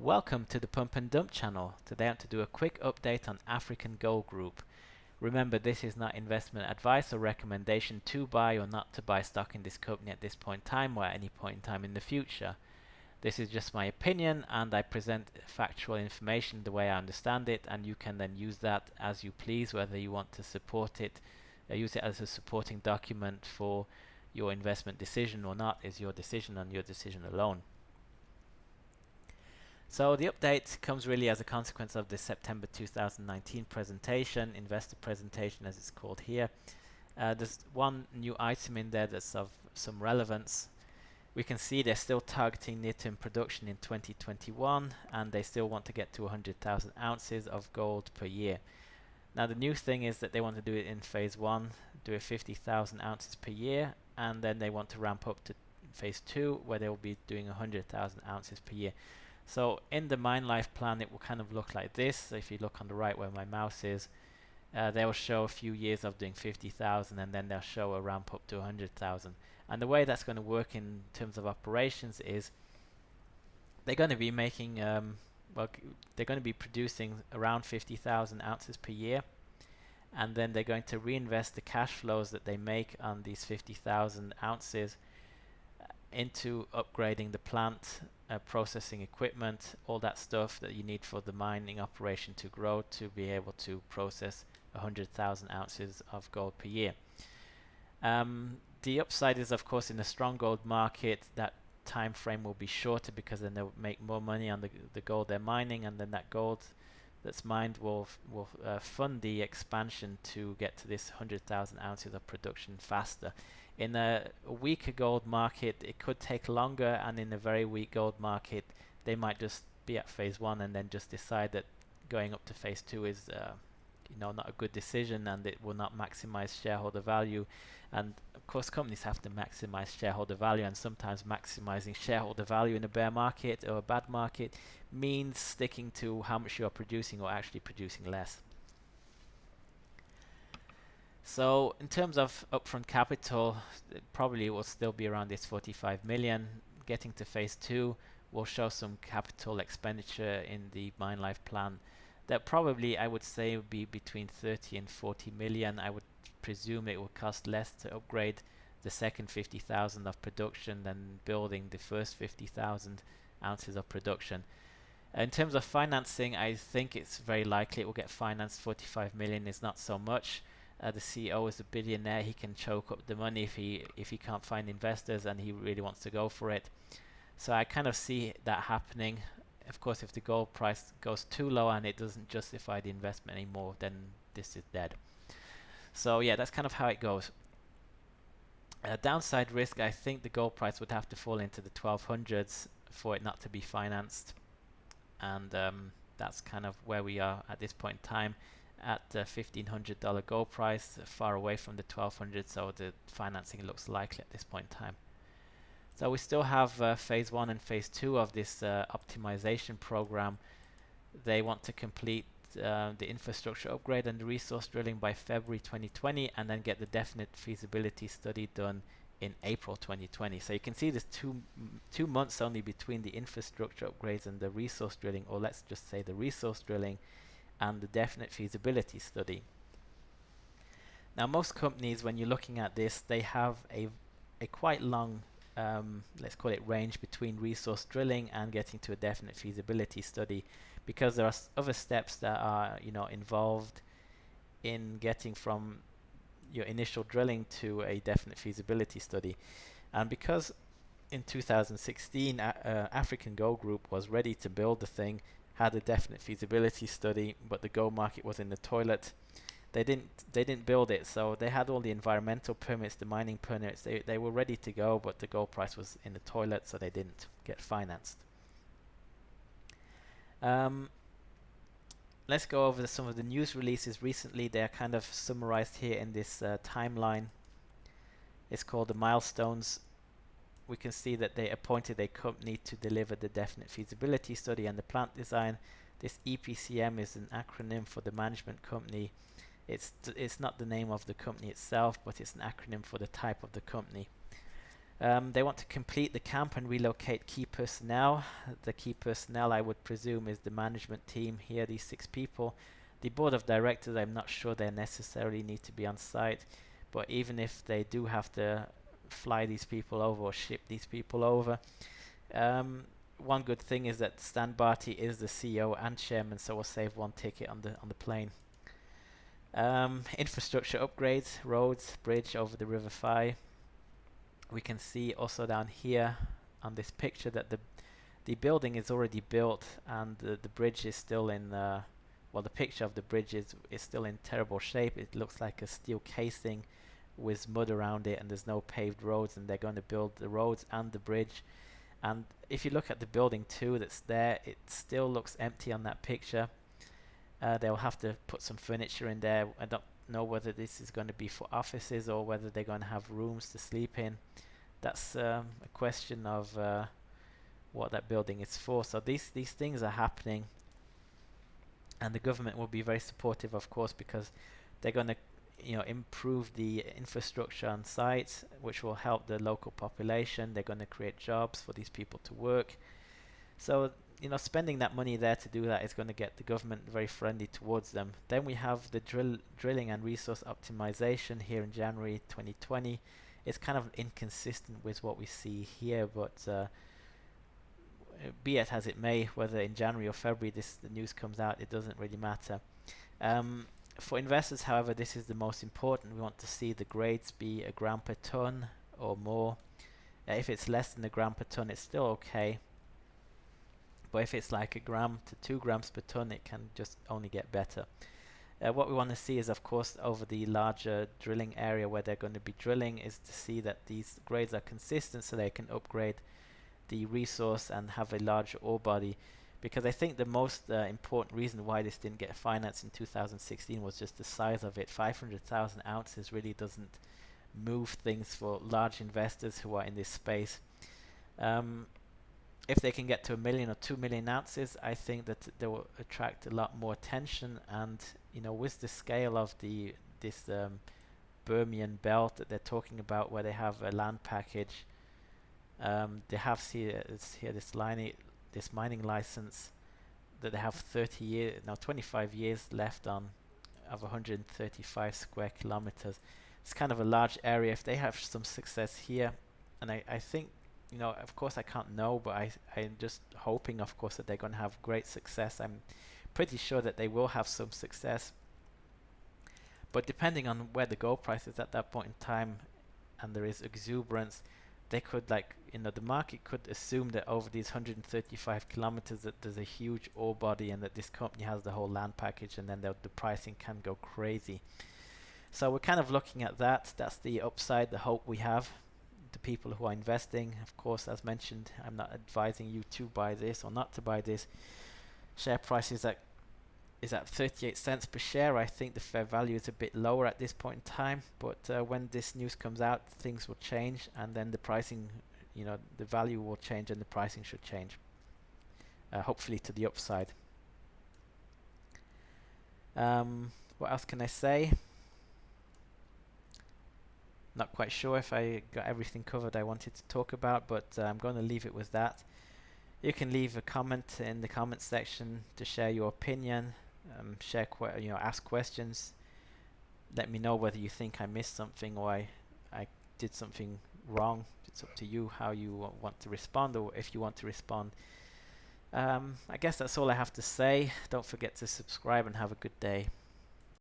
Welcome to the Pump and Dump channel. Today I want to do a quick update on African Gold Group. Remember, this is not investment advice or recommendation to buy or not to buy stock in this company at this point in time or at any point in time in the future. This is just my opinion and I present factual information the way I understand it, and you can then use that as you please, whether you want to support it, use it as a supporting document for your investment decision or not is your decision and your decision alone. So the update comes really as a consequence of the September 2019 presentation, investor presentation as it's called here. There's one new item in there that's of some relevance. We can see they're still targeting near-term production in 2021 and they still want to get to 100,000 ounces of gold per year. Now the new thing is that they want to do it in phase 1, do it 50,000 ounces per year, and then they want to ramp up to phase 2 where they will be doing 100,000 ounces per year. So in the mine life plan it will kind of look like this. So if you look on the right where my mouse is, they will show a few years of doing 50,000 and then they'll show a ramp up to 100,000. And the way that's going to work in terms of operations is they're going to be making, they're going to be producing around 50,000 ounces per year, and then they're going to reinvest the cash flows that they make on these 50,000 ounces into upgrading the plant, processing equipment, all that stuff that you need for the mining operation to grow to be able to process 100,000 ounces of gold per year. The upside is, of course, in a strong gold market, that time frame will be shorter because then they'll make more money on the gold they're mining, and then that gold that's mined will fund the expansion to get to this 100,000 ounces of production faster. In a weaker gold market it could take longer, and in a very weak gold market they might just be at phase 1 and then just decide that going up to phase 2 is not a good decision and it will not maximize shareholder value. And of course companies have to maximize shareholder value, and sometimes maximizing shareholder value in a bear market or a bad market means sticking to how much you are producing or actually producing less. So in terms of upfront capital, it probably will still be around this 45 million. Getting to phase 2 will show some capital expenditure in the mine life plan that probably I would say would be between 30 and 40 million. I would presume it will cost less to upgrade the second 50,000 of production than building the first 50,000 ounces of production. In terms of financing, I think it's very likely it will get financed. 45 million is not so much. The CEO is a billionaire. He can choke up the money if he can't find investors and he really wants to go for it. So I kind of see that happening. Of course, if the gold price goes too low and it doesn't justify the investment anymore, then this is dead. So yeah, that's kind of how it goes. Downside risk, I think the gold price would have to fall into the 1200s for it not to be financed, and that's kind of where we are at this point in time, at $1,500 gold price, far away from the 1200, so the financing looks likely at this point in time. So we still have phase 1 and phase 2 of this optimization program. They want to complete the infrastructure upgrade and the resource drilling by February 2020, and then get the definite feasibility study done in April 2020. So you can see there's two months only between the infrastructure upgrades and the resource drilling, or let's just say the resource drilling and the definite feasibility study. Now most companies, when you're looking at this, they have a quite long let's call it range between resource drilling and getting to a definite feasibility study, because there are other steps that are involved in getting from your initial drilling to a definite feasibility study. And because in 2016 African Gold Group was ready to build the thing, had a definite feasibility study, but the gold market was in the toilet, they didn't build it. So they had all the environmental permits, the mining permits, they were ready to go, but the gold price was in the toilet, so they didn't get financed. Let's go over some of the news releases recently. They are kind of summarized here in this timeline. It's called the milestones. We can see that they appointed a company to deliver the definite feasibility study and the plant design. This EPCM is an acronym for the management company. It's not the name of the company itself, but it's an acronym for the type of the company. They want to complete the camp and relocate key personnel. The key personnel, I would presume, is the management team here, these 6 people. The board of directors, I'm not sure they necessarily need to be on site, but even if they do have to fly these people over or ship these people over, one good thing is that Stan Barty is the CEO and chairman, so we'll save 1 ticket on the plane. Infrastructure upgrades, roads, bridge over the River Fye. We can see also down here on this picture that the building is already built, and the bridge is still in well, the picture of the bridge is still in terrible shape. It looks like a steel casing with mud around it, and there's no paved roads, and they're going to build the roads and the bridge. And if you look at the building too that's there, it still looks empty on that picture. They'll have to put some furniture in there. I don't know whether this is going to be for offices or whether they're going to have rooms to sleep in. That's a question of what that building is for. So these things are happening, and the government will be very supportive, of course, because they're going to improve the infrastructure on site, which will help the local population. They're going to create jobs for these people to work. So spending that money there to do that is going to get the government very friendly towards them. Then we have the drilling and resource optimization here in January 2020. It's kind of inconsistent with what we see here, but be it as it may, whether in January or February the news comes out, it doesn't really matter. For investors, however, this is the most important. We want to see the grades be a gram per ton or more. If it's less than a gram per ton, it's still okay. But if it's like 1 gram to 2 grams per ton, it can just only get better. What we want to see is, of course, over the larger drilling area where they're going to be drilling, is to see that these grades are consistent so they can upgrade the resource and have a larger ore body. Because I think the most important reason why this didn't get financed in 2016 was just the size of it. 500,000 ounces really doesn't move things for large investors who are in this space. If they can get to 1 million or 2 million ounces, I think that they will attract a lot more attention. And with the scale of this Permian belt that they're talking about, where they have a land package, they have here this mining license that they have 25 years left on, of 135 square kilometers. It's kind of a large area. If they have some success here, and I think, of course I can't know, but I'm just hoping, of course, that they're going to have great success. I'm pretty sure that they will have some success. But depending on where the gold price is at that point in time, and there is exuberance, they could, the market could assume that over these 135 kilometers that there's a huge ore body, and that this company has the whole land package, and then the pricing can go crazy. So we're kind of looking at that. That's the upside, the hope we have. The people who are investing, of course, as mentioned, I'm not advising you to buy this or not to buy this. Share price is at 38 cents per share. I think the fair value is a bit lower at this point in time, but when this news comes out, things will change, and then the pricing, the value will change, and the pricing should change, hopefully to the upside. What else can I say? Not quite sure if I got everything covered I wanted to talk about, but I'm going to leave it with that. You can leave a comment in the comment section to share your opinion, ask questions. Let me know whether you think I missed something or I did something wrong. It's up to you how you want to respond, or if you want to respond. I guess that's all I have to say. Don't forget to subscribe, and have a good day.